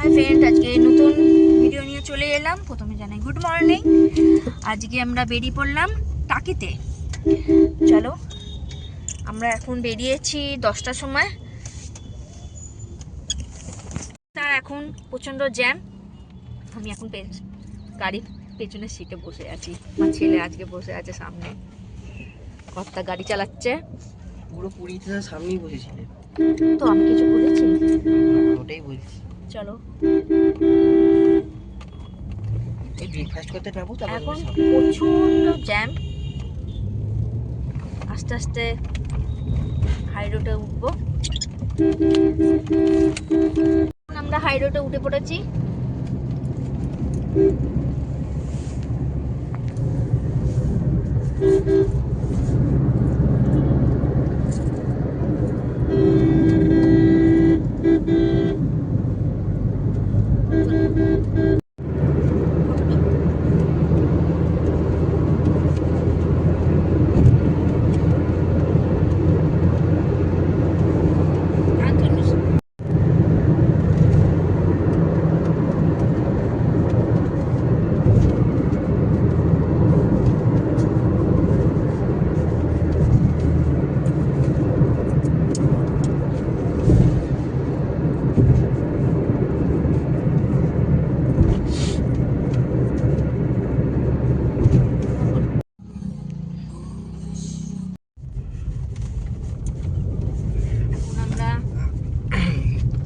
Hi friend, আজকে নতুন video নিয়ে চলে এলাম। প্রথমে জানাই গুড মর্নিং। আজকে আমরা বেরিয়ে পড়লাম টাকিতে। চলো, আমরা এখন বেরিয়েছি 10টার সময়। তার এখন প্রচণ্ড জ্যাম। আমি এখন গাড়ির পেছনের সিটে বসে আছি। আমার ছেলে আজকে বসে আছে সামনে, কর্তা গাড়ি চালাচ্ছে। পুরো পুরীতে সামনেই বসেছিলে তো আমি কিছু বলেছি? ওটাই বলছি। চলো, এই ব্রেকফাস্ট করতে যাবো। এখন প্রচন্ড জ্যাম। আস্তে আস্তে হাই রোডে উঠবো। আমরা হাই রোডে উঠে পড়েছি।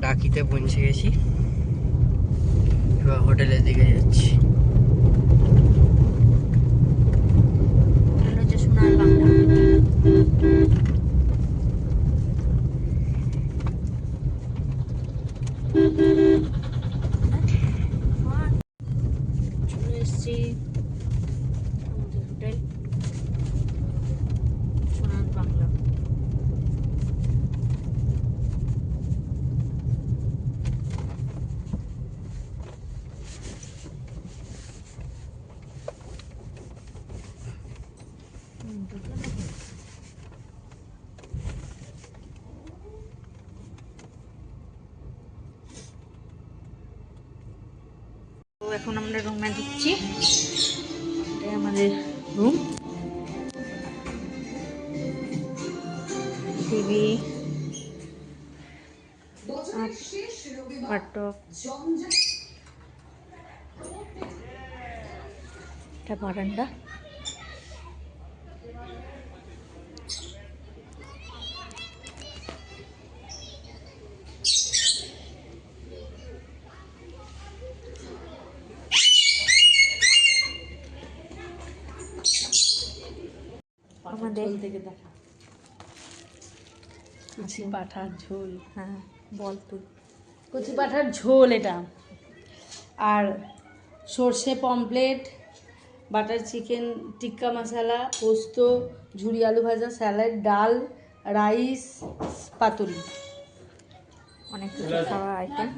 টাকিতে পৌঁছে গেছি, এবার হোটেলের দিকে যাচ্ছি। সোনার বাংলা। চলে এসছি আমাদের হোটেল সোনার বাংলা। তো এখন আমরা রুমে ঢুকছি। এটাই আমাদের রুম। টিভি, ল্যাপটপ, এটা বারান্দা। আমাদের থেকে দেখা কচি পাঁঠার ঝোল। হ্যাঁ, বল তুই। কচি পাঁঠার ঝোল এটা, আর সর্ষে পমপ্লেট, বাটার চিকেন টিক্কা মশলা, পোস্ত, ঝুরি আলু ভাজা, স্যালাড, ডাল, রাইস, পাতুরি। অনেক কিছু খাওয়ার আইটেম।